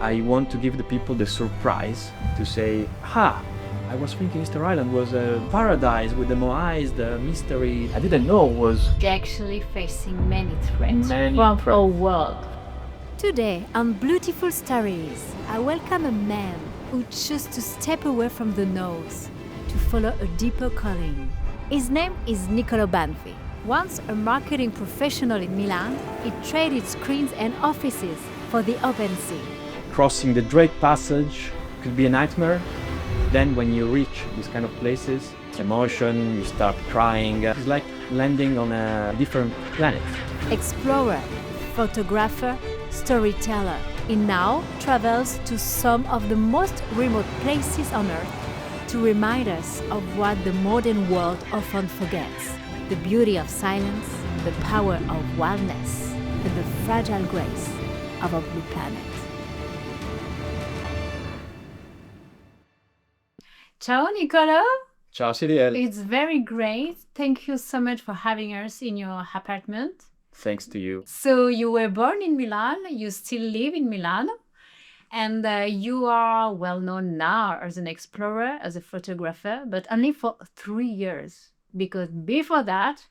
I want to give the people the surprise to say, I was thinking Easter Island was a paradise with the moais, the mystery. I didn't know was They're actually facing many threats Many from threats. our world. Today on Beautiful Stories, I welcome a man who chose to step away from the noise to follow a deeper calling. His name is Niccolò Banfi. Once a marketing professional in Milan, he traded screens and offices for the open sea. crossing the Drake Passage could be a nightmare. Then when you reach these kind of places, emotion, you start crying. It's like landing on a different planet. Explorer, photographer, storyteller, he now travels to some of the most remote places on Earth to remind us of what the modern world often forgets: the beauty of silence, the power of wildness, and the fragile grace of our blue planet. Ciao, Niccolò. Ciao Cyril. It's very great. Thank you so much for having us in your apartment. Thanks to you. So you were born in Milan, you still live in Milan, and you are well known now as an explorer, as a photographer, but only for 3 years. Because before that,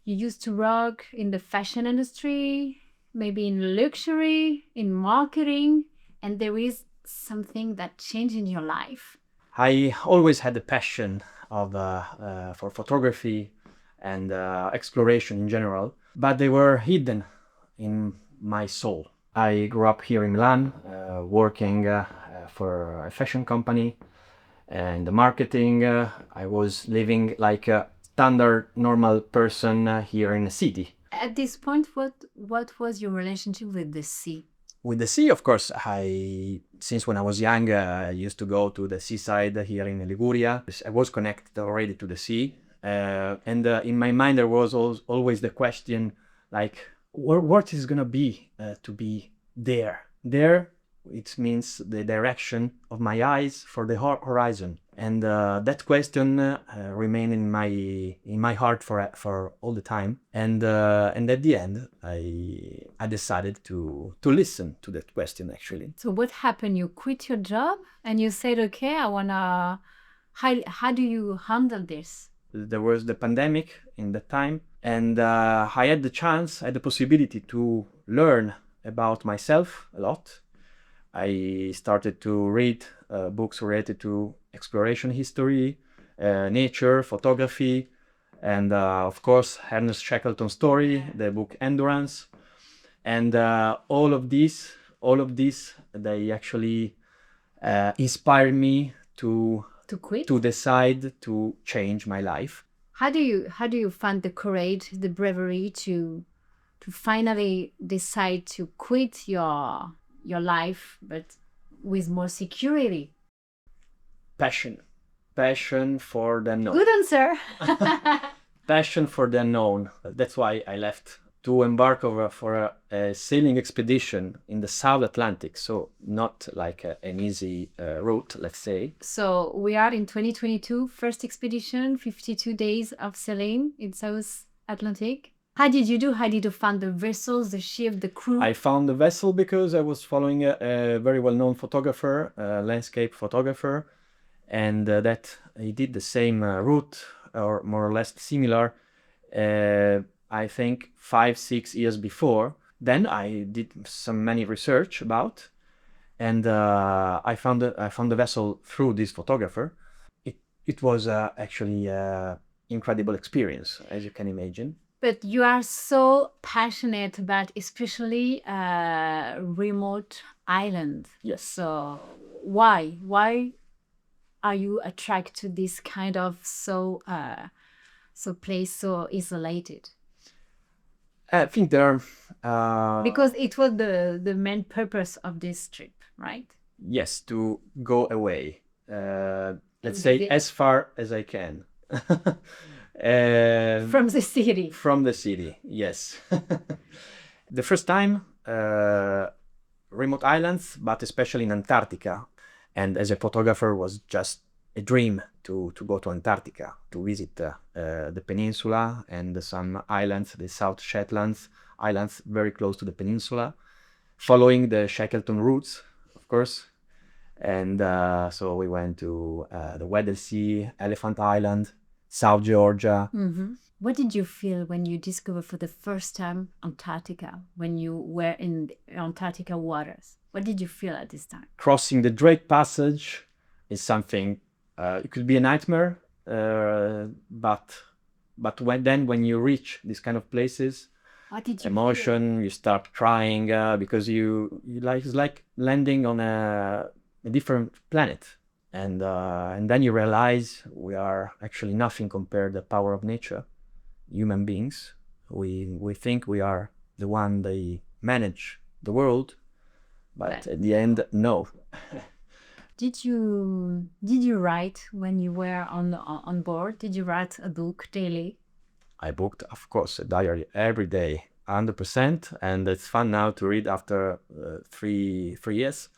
you used to work in the fashion industry, maybe in luxury, in marketing, and there is something that changed in your life. I always had a passion for photography and exploration in general, but they were hidden in my soul. I grew up here in Milan, working for a fashion company and the marketing. I was living like a standard, normal person here in the city. At this point, what was your relationship with the sea? With the sea, of course, since when I was young, I used to go to the seaside here in Liguria. I was connected already to the sea. And in my mind, there was always the question, like, what is going to be there? There, it means the direction of my eyes for the horizon. And that question remained in my heart for all the time. And at the end, I decided to listen to that question, actually. So what happened? You quit your job and you said, okay, I wanna. How do you handle this? There was the pandemic in that time, and I had the possibility to learn about myself a lot. I started to read books related to exploration history, nature, photography, and of course Ernest Shackleton's story, the book Endurance, and all of these, they actually inspired me to quit? to decide to change my life. How do you find the courage, the bravery to finally decide to quit your life, but with more security? Passion for the unknown. Good answer. Passion for the unknown. That's why I left to embark for a sailing expedition in the South Atlantic. So not like an easy route, let's say. So we are in 2022, first expedition, 52 days of sailing in South Atlantic. How did you do? How did you find the vessels, the ship, the crew? I found the vessel because I was following a very well-known photographer, a landscape photographer, and that he did the same route, or more or less similar, I think 5-6 years before. Then I did many research about, and I found the vessel through this photographer. It was actually an incredible experience, as you can imagine. But you are so passionate about especially remote island. Yes. So why are you attracted to this kind of so place so isolated? I think there are... Because it was the main purpose of this trip, right? Yes, to go away. Let's say as far as I can. From the city. From the city, yes. The first time, remote islands, but especially in Antarctica. And as a photographer, was just a dream to go to Antarctica, to visit the peninsula and some islands, the South Shetlands Islands, very close to the peninsula, following the Shackleton routes of course. And so we went to the Weddell Sea, Elephant Island, South Georgia. What did you feel when you discovered for the first time Antarctica, when you were in the Antarctica waters? What did you feel at this time? Crossing the Drake Passage is something, it could be a nightmare, but when you reach these kind of places, What did you emotion, you start crying because you like, it's like landing on a different planet. And then you realize we are actually nothing compared to the power of nature. Human beings, we think we are the one they manage the world, but at the end, no. Did you write when you were on board? Did you write a book daily? I booked, of course, a diary every day, 100%, and it's fun now to read after 3 years,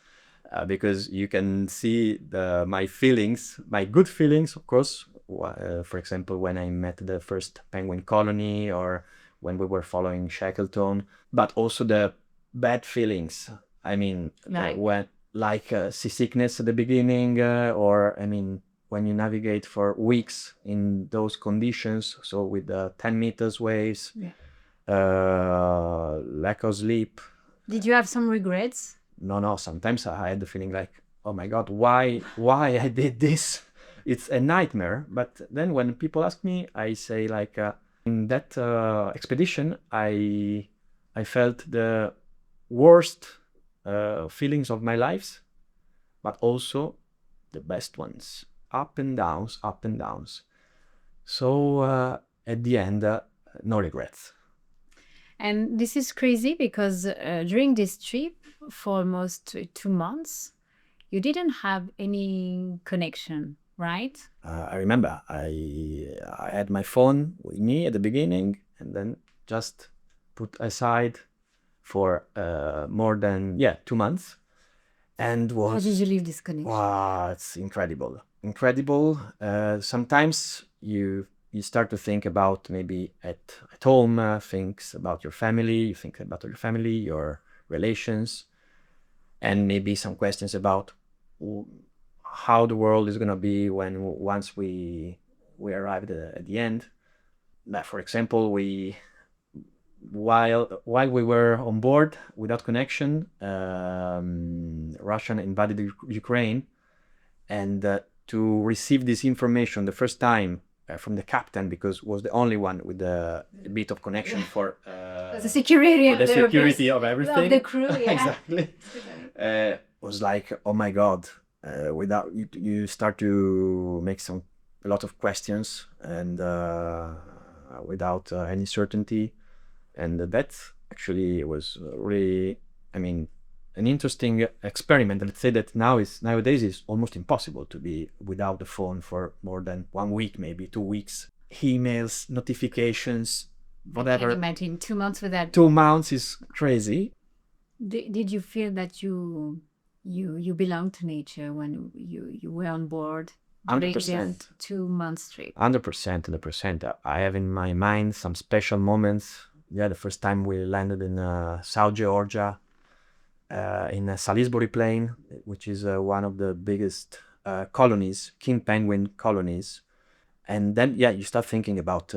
because you can see my feelings, my good feelings, of course. For example, when I met the first penguin colony, or when we were following Shackleton, but also the bad feelings. I mean, when seasickness at the beginning, or I mean, when you navigate for weeks in those conditions, so with 10 meters waves, lack of sleep. Did you have some regrets? No. Sometimes I had the feeling like, oh my God, why I did this? It's a nightmare. But then when people ask me, I say like, in that expedition, I felt the worst feelings of my life, but also the best ones. Up and downs. So at the end, no regrets. And this is crazy because during this trip, for almost 2 months, you didn't have any connection, right? I remember I had my phone with me at the beginning, and then just put aside for more than 2 months. And How did you leave this connection? Wow, it's incredible. Sometimes you start to think about maybe at home, things about your family, you think about your family, your relations, and maybe some questions about how the world is going to be once we arrive at the end. For example, while we were on board without connection, Russia invaded Ukraine, and to receive this information the first time from the captain, because was the only one with a bit of connection for the security, for the security of everything, of the crew. Yeah. Exactly. Was like, oh my God, without you start to make a lot of questions, and without any certainty. And that actually was really, I mean, an interesting experiment. Let's say that nowadays it's almost impossible to be without the phone for more than 1 week, maybe 2 weeks. Emails, notifications, whatever. I can imagine 2 months without. 2 months is crazy. Did you feel that you belong to nature when you were on board? 100%. 2 months trip. 100%. I have in my mind some special moments. The first time we landed in South Georgia, in Salisbury Plain, which is one of the biggest colonies, king penguin colonies. And then, you start thinking about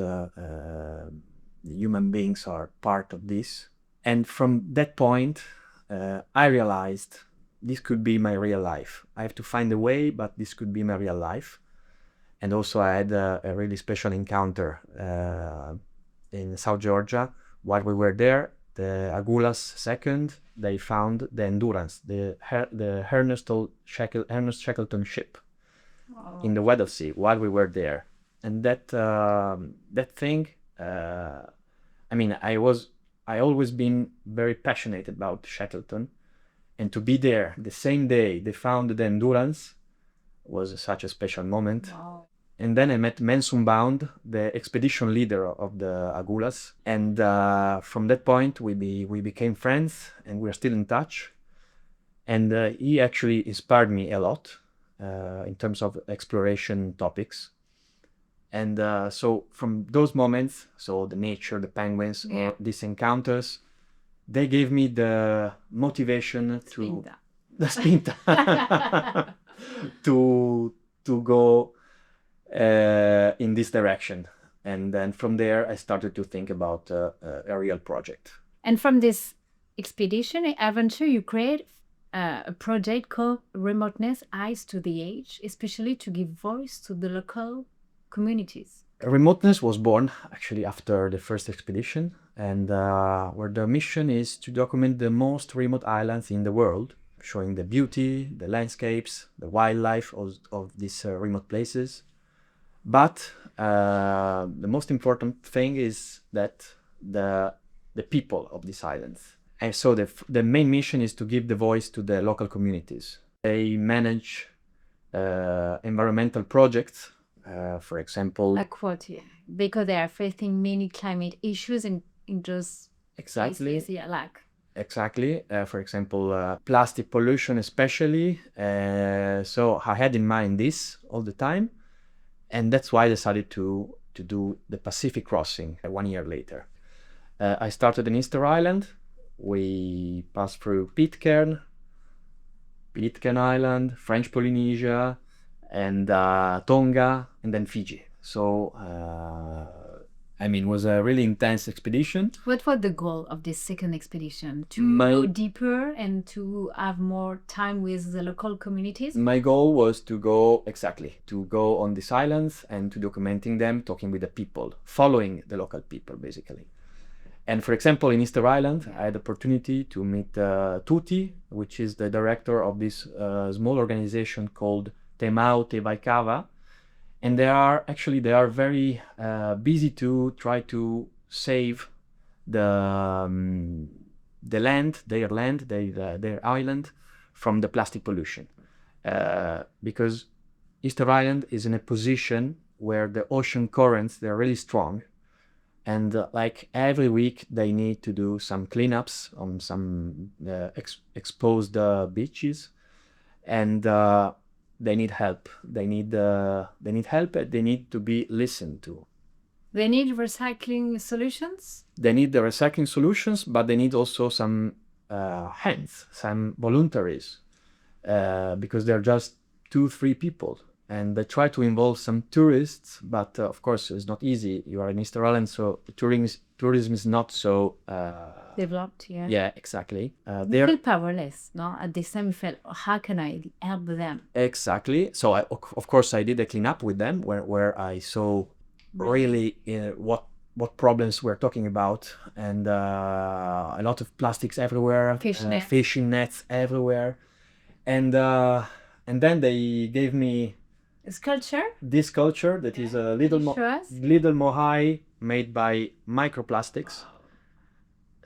human beings are part of this. And from that point, I realized this could be my real life. I have to find a way, but this could be my real life. And also I had a really special encounter in South Georgia. While we were there, the Agulhas second, they found the Endurance, the Ernest Shackleton ship in the Weddell Sea while we were there. And that thing, I mean, I always been very passionate about Shackleton, and to be there the same day they found the Endurance was such a special moment. Wow. And then I met Mensumbound, the expedition leader of the Agulhas. And from that point, we became friends, and we're still in touch. And he actually inspired me a lot in terms of exploration topics. And so from those moments, so the nature, the penguins, these encounters, they gave me the motivation to the spinta to go in this direction. And then from there, I started to think about a real project. And from this expedition adventure, you create a project called Remoteness, Eyes to the Age, especially to give voice to the local communities. Remoteness was born actually after the first expedition, and where the mission is to document the most remote islands in the world, showing the beauty, the landscapes, the wildlife of these remote places. But the most important thing is that the people of these islands. And so the main mission is to give the voice to the local communities. They manage environmental projects, for example. Like what? Yeah. Because they are facing many climate issues in those Exactly. places. Yeah, like. Exactly. For example, plastic pollution especially. So I had in mind this all the time. And that's why I decided to do the Pacific crossing 1 year later. I started in Easter Island. We passed through Pitcairn Island, French Polynesia, and Tonga, and then Fiji. So, it was a really intense expedition. What was the goal of this second expedition? To go deeper and to have more time with the local communities? My goal was to go on these islands and to documenting them, talking with the people, following the local people, basically. And for example, in Easter Island, I had the opportunity to meet Tuti, which is the director of this small organization called Te Mau Te Waikava. And they are very busy to try to save their island from the plastic pollution. Because Easter Island is in a position where the ocean currents, they're really strong. And like every week, they need to do some cleanups on some exposed beaches, and they need help. They need help. And they need to be listened to. They need recycling solutions. They need the recycling solutions, but they need also some hands, some voluntaries, because they're just 2-3 people. And they try to involve some tourists, but of course it's not easy. You are in Easter Island, so tourism is not so developed. Yeah. Yeah, exactly. They feel powerless. No, at this time, we felt, how can I help them? Exactly. So of course I did a cleanup with them, where I saw really what problems we're talking about, and a lot of plastics everywhere, fishing nets everywhere, and then they gave me this sculpture that is a little mohai made by microplastics.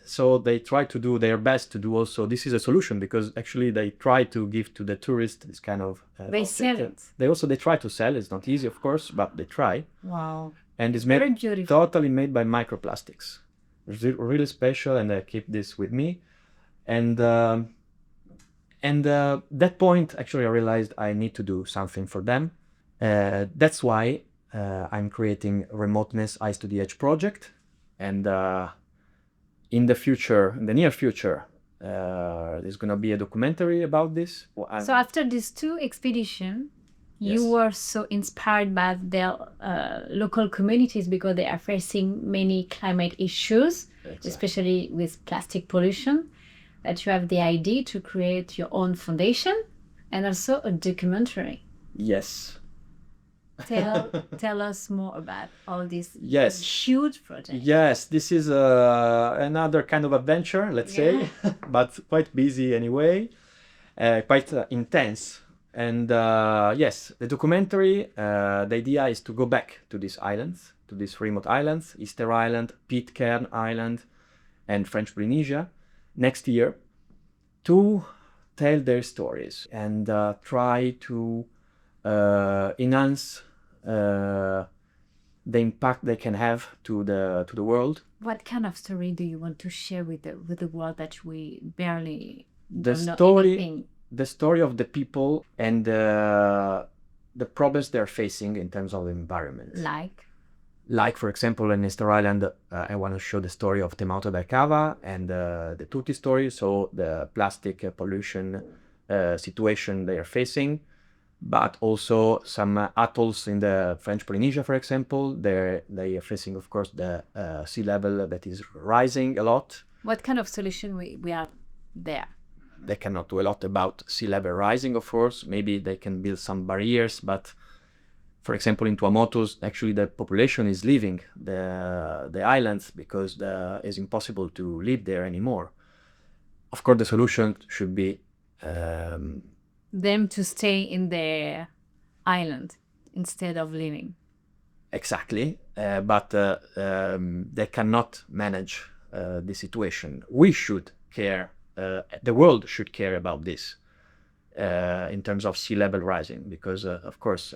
So they try to do their best to do also. This is a solution, because actually they try to give to the tourist this kind of. They sell it. They try to sell. It's not easy, of course, but they try. Wow. And it's made totally made by microplastics. It's really special, and I keep this with me. And that point, actually, I realized I need to do something for them. That's why I'm creating Remoteness, Eyes to the Edge project. And in the near future, there's going to be a documentary about this. So after these 2 expeditions, you were so inspired by their local communities, because they are facing many climate issues, especially with plastic pollution, that you have the idea to create your own foundation and also a documentary. Yes. Tell us more about all these huge projects. Yes, this is another kind of adventure, let's say, but quite busy anyway, quite intense. And yes, the documentary, the idea is to go back to these islands, to these remote islands, Easter Island, Pitcairn Island, and French Polynesia, next year, to tell their stories and try to enhance the impact they can have to the world. What kind of story do you want to share with the world that we barely don't know anything? The story of the people and the problems they're facing in terms of the environment. Like for example, in Easter Island, I want to show the story of Te Mau Te Waikava and the Tuti story, so the plastic pollution situation they are facing, but also some atolls in the French Polynesia, for example. They are facing, of course, the sea level that is rising a lot. What kind of solution we are there? They cannot do a lot about sea level rising, of course. Maybe they can build some barriers, but for example, in Tuamotus, actually the population is leaving the islands because it's impossible to live there anymore. Of course, the solution should be them to stay in their island instead of leaving. exactly, but they cannot manage the situation. We should care. The world should care about this in terms of sea level rising, because of course,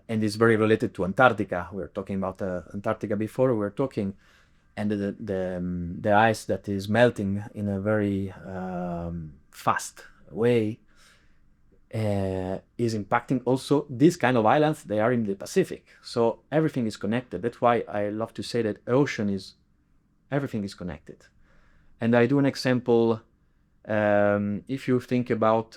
and it's very related to Antarctica. We were talking about Antarctica before. We were talking, and the ice that is melting in a very fast way is impacting also these kind of islands. They are in the Pacific, so everything is connected. That's why I love to say that everything is connected. And I do an example. If you think about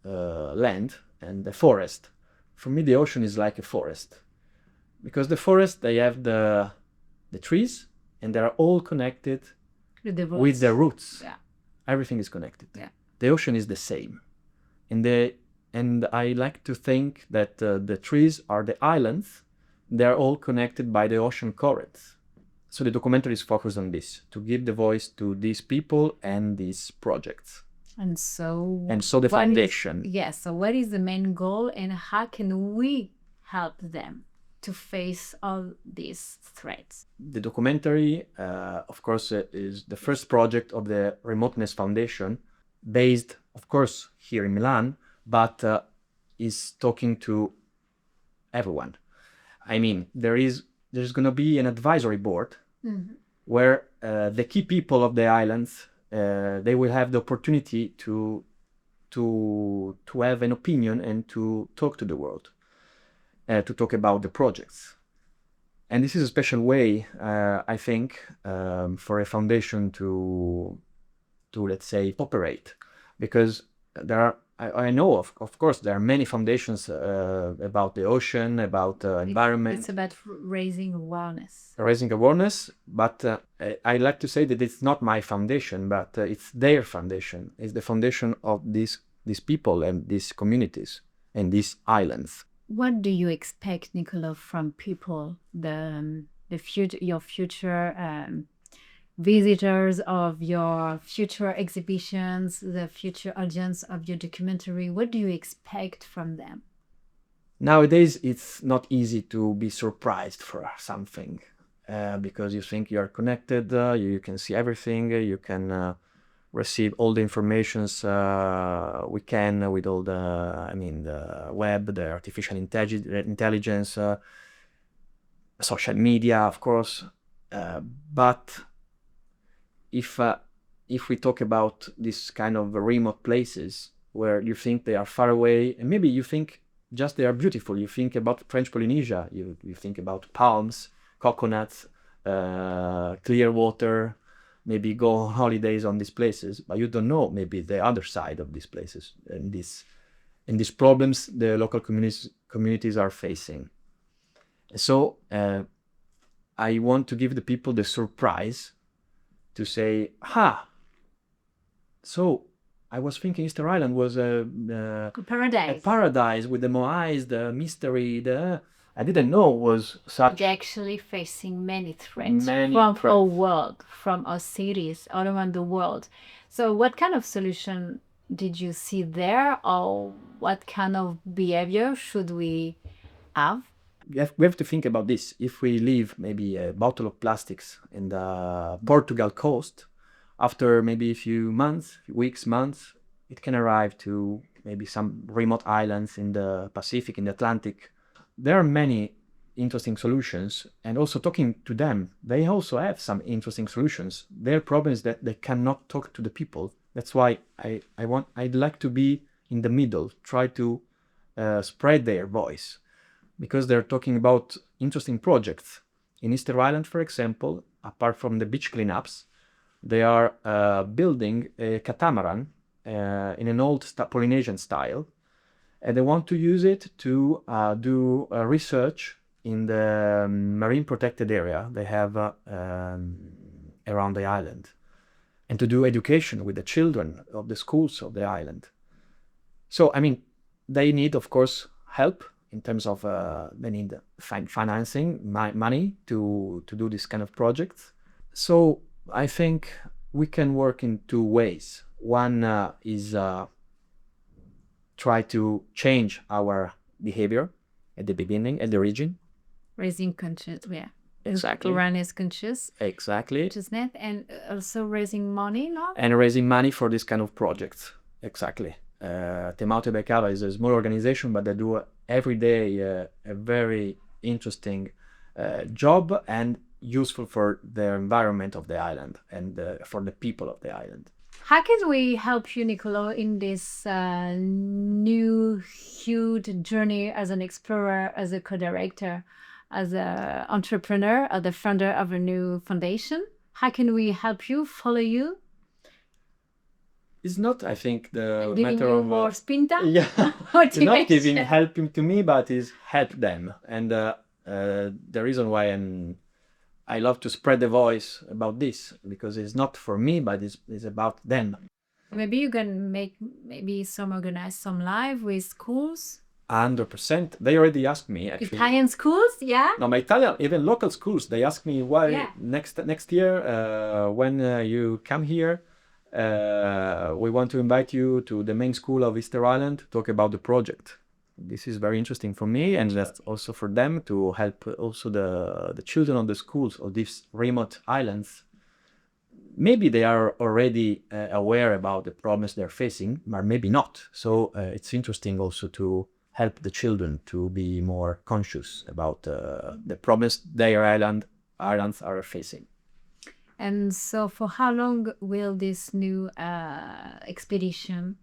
land and the forest, for me the ocean is like a forest, because the forest, they have the trees, and they are all connected with the roots. Yeah. Everything is connected. Yeah. The ocean is the same. And I like to think that the trees are the islands. They are all connected by the ocean currents. So the documentary is focused on this, to give the voice to these people and these projects. And so the foundation. Yes. So what is the main goal, and how can we help them to face all these threats? The documentary, of course, is the first project of the Remoteness Foundation, based, of course, here in Milan, but is talking to everyone. I mean, there's going to be an advisory board where the key people of the islands, they will have the opportunity to have an opinion and to talk to the world, to talk about the projects. And this is a special way, I think, for a foundation to let's say operate, because there are, I know of course there are many foundations about the ocean, about environment. It's about raising awareness. But I like to say that it's not my foundation, but it's their foundation. It's the foundation of these people and these communities and these islands. What do you expect, Niccolò, from people, your future visitors of your future exhibitions, the future audience of your documentary? What do you expect from them? Nowadays, it's not easy to be surprised for something, because you think you are connected, you can see everything, you can receive all the informations we can with all the web, the artificial intelligence, social media, of course. But if we talk about this kind of remote places where you think they are far away, and maybe you think just they are beautiful, you think about French Polynesia, you think about palms, coconuts, clear water, maybe go on holidays on these places, but you don't know maybe the other side of these places and these problems the local communities are facing. So I want to give the people the surprise to say, so I was thinking Easter Island was a paradise with the moais, the mystery, I didn't know was such. They're actually facing many threats from our world, from our cities all around the world. So what kind of solution did you see there, or what kind of behavior should we have? We have to think about this. If we leave maybe a bottle of plastics in the Portugal coast, after maybe a few months, months, it can arrive to maybe some remote islands in the Pacific, in the Atlantic. There are many interesting solutions, and also talking to them, they also have some interesting solutions. Their problem is that they cannot talk to the people. That's why I'd like to be in the middle, try to spread their voice, because they're talking about interesting projects. In Easter Island, for example, apart from the beach cleanups, they are building a catamaran in an old Polynesian style, and they want to use it to do research in the marine protected area they have around the island, and to do education with the children of the schools of the island. So, I mean, they need, of course, help in terms of they need financing, money to do this kind of projects. So I think we can work in two ways. One is try to change our behavior at the beginning, at the origin. Raising conscious, yeah. Exactly. Awareness conscious. Exactly. Consciousness, and also raising money, no? And raising money for this kind of projects. Exactly. Temauti Becava is a small organization, but they do every day a very interesting job and useful for the environment of the island and for the people of the island. How can we help you, Niccolò, in this new, huge journey as an explorer, as a co-director, as an entrepreneur, as the founder of a new foundation? How can we help you, follow you? It's not, I think, the Giving matter you of more spinta? yeah, it's not giving Motivation? helping to me, but is help them. And the reason why I love to spread the voice about this, because it's not for me, but it's about them. Maybe you can organize some live with schools, 100%. They already asked me actually. Italian schools, yeah? No, my Italian, even local schools, they ask me why Yeah. next year when you come here, we want to invite you to the main school of Easter Island to talk about the project. This is very interesting for me, and that's also for them to help also the children of the schools of these remote islands. Maybe they are already aware about the problems they're facing, but maybe not. So it's interesting also to help the children to be more conscious about the problems their islands are facing. And so for how long will this new expedition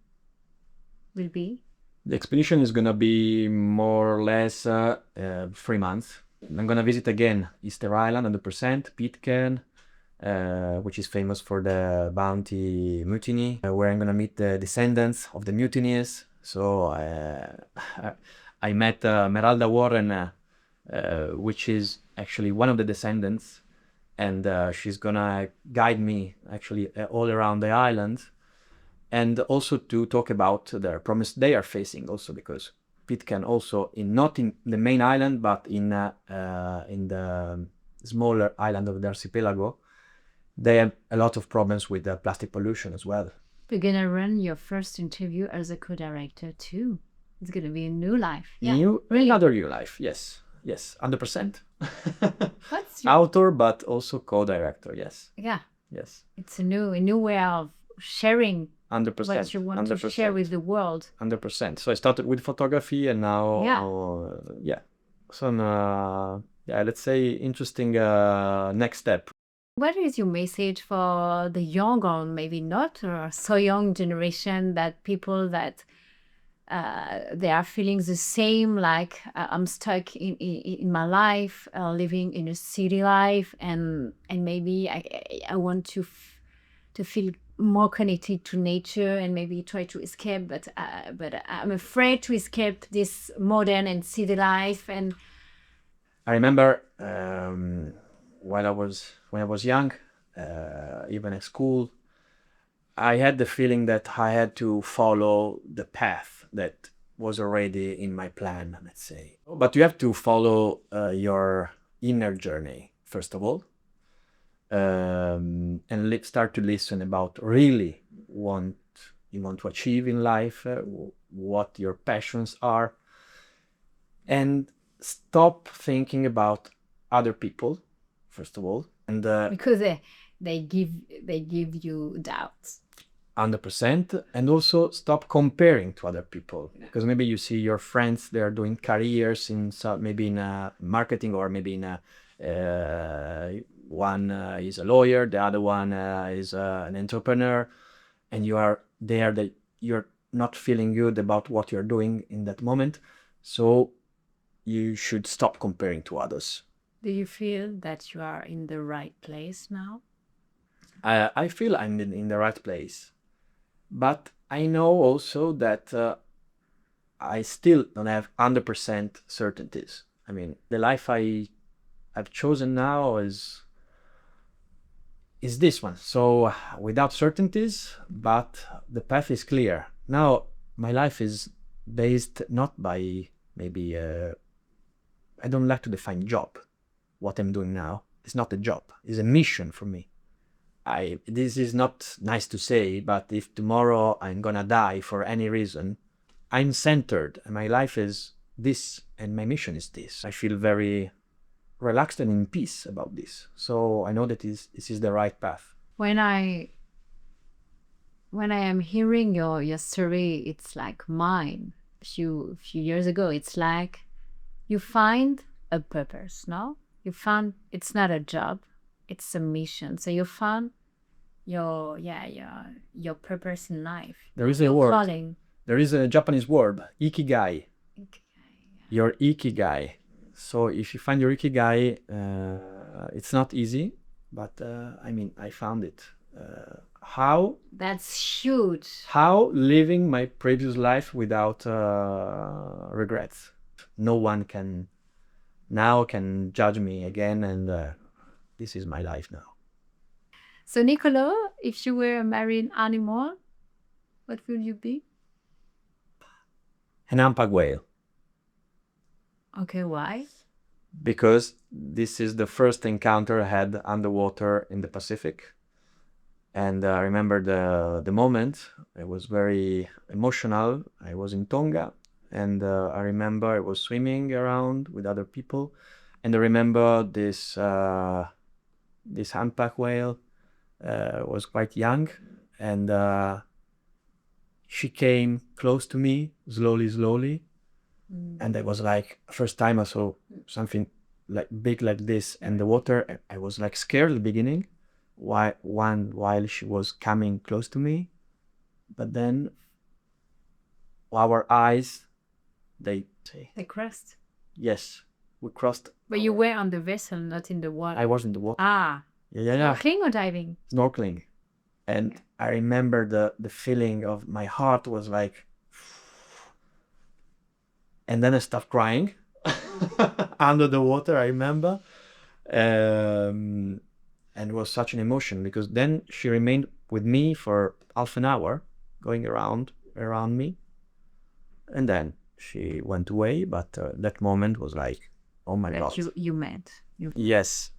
will be? The expedition is going to be more or less 3 months. I'm going to visit again Easter Island 100%, Pitcairn, which is famous for the Bounty mutiny, where I'm going to meet the descendants of the mutineers. So I met Meralda Warren, which is actually one of the descendants, and she's going to guide me actually all around the island. And also to talk about the problems they are facing also, because Pitcairn also not in the main island, but in the smaller island of the archipelago, they have a lot of problems with plastic pollution as well. You're gonna run your first interview as a co-director too. It's gonna be a new life. Another new life, yes, 100%. What's your... Author, but also co-director, yes. Yeah. Yes. It's a new way of sharing 100%. what you want 100%. to share with the world. 100%. So I started with photography, and now, some, let's say interesting next step. What is your message for the young, or maybe not, or so young generation, that people that they are feeling the same, like I'm stuck in my life, living in a city life, and maybe I want to feel more connected to nature and maybe try to escape, but I'm afraid to escape this modern and city life. And I remember when I was young, even at school, I had the feeling that I had to follow the path that was already in my plan, let's say. But you have to follow your inner journey, first of all, and start to listen about really what you want to achieve in life, what your passions are, and stop thinking about other people, first of all, and because they give you doubts. 100%, and also stop comparing to other people, because maybe you see your friends, they are doing careers in maybe in marketing, or maybe in one is a lawyer, the other one is an entrepreneur, and you are there that you're not feeling good about what you're doing in that moment. So you should stop comparing to others. Do you feel that you are in the right place now? I feel I'm in the right place. But I know also that I still don't have 100% certainties. I mean, the life I've chosen now is this one. So without certainties, but the path is clear. Now my life is based not by maybe I don't like to define job. What I'm doing now is not a job. It's a mission for me. This is not nice to say, but if tomorrow I'm gonna die for any reason, I'm centered and my life is this and my mission is this. I feel very relaxed and in peace about this. So I know that this is the right path. When I am hearing your story, it's like mine. Few years ago, it's like you find a purpose, no? You found it's not a job, it's a mission. So you found your purpose in life. There is a Your word. calling. There is a Japanese word, ikigai. Your ikigai. So if you find your ikigai, it's not easy, but I mean, I found it. How? That's huge. How living my previous life without regrets. No one can judge me again, and this is my life now. So Niccolò, if you were a marine animal, what would you be? An humpback whale. Okay, why? Because this is the first encounter I had underwater in the Pacific. And I remember the moment. It was very emotional. I was in Tonga, and I remember I was swimming around with other people, and I remember this humpback whale was quite young, and she came close to me slowly, and I was like, first time I saw something like big like this in the water. I was like scared at the beginning, while she was coming close to me, but then our eyes, they crossed. yes, we crossed. But you were on the vessel, not in the water. I was in the water. Ah, Yeah. snorkeling or diving? Snorkeling. And I remember the feeling of my heart was like, and then I stopped crying under the water, I remember. And it was such an emotion, because then she remained with me for half an hour, going around me, and then she went away. But that moment was like, oh my God. You met. Yes.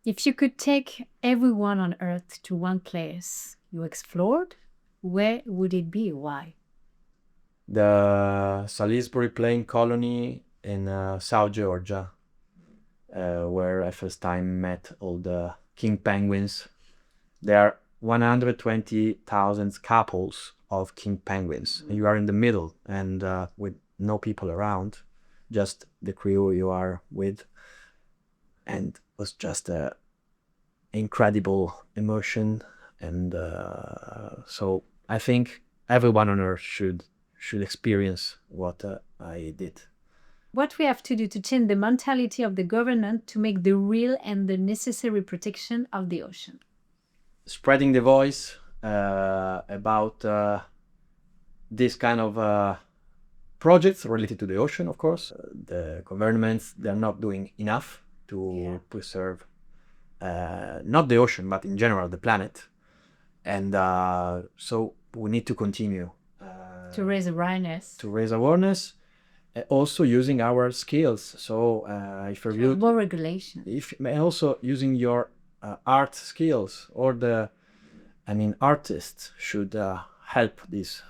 If you could take everyone on Earth to one place you explored, where would it be? Why? The Salisbury Plain colony in South Georgia, where I first time met all the king penguins. There are 120,000 couples of king penguins. You are in the middle, and with no people around, just the crew you are with. And it was just a incredible emotion. And so I think everyone on Earth should experience what I did. What we have to do to change the mentality of the government to make the real and the necessary protection of the ocean. Spreading the voice about this kind of projects related to the ocean, of course. The governments, they're not doing enough to preserve not the ocean, but in general the planet. And so we need to continue to raise awareness. Also using our skills. So if you more regulation. Also using your art skills, or artists should help this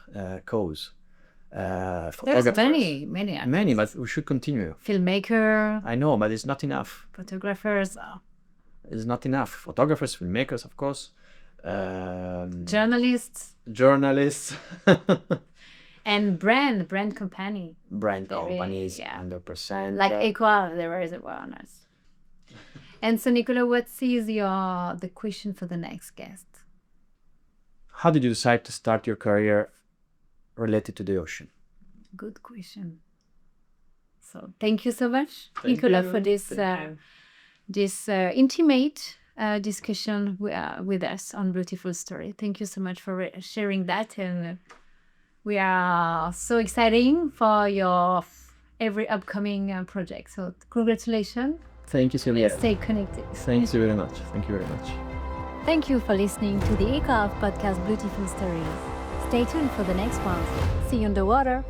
cause. There's many, but we should continue. Filmmaker. I know, but it's not enough. Photographers. It's not enough. Photographers, filmmakers, of course. Journalists. And brand company. Brand companies, 100%. Like Ecoalf, there is awareness. And so, Niccolò, what is the question for the next guest? How did you decide to start your career related to the ocean? Good question. So, thank you so much, Niccolò, for this intimate discussion with us on Beautiful Story. Thank you so much for sharing that, and we are so exciting for your every upcoming project. So congratulations. Thank you, Sylvia. Stay connected. Thank you very much. Thank you very much. Thank you for listening to the Ecoalf podcast Beautiful Stories. Stay tuned for the next one. See you underwater.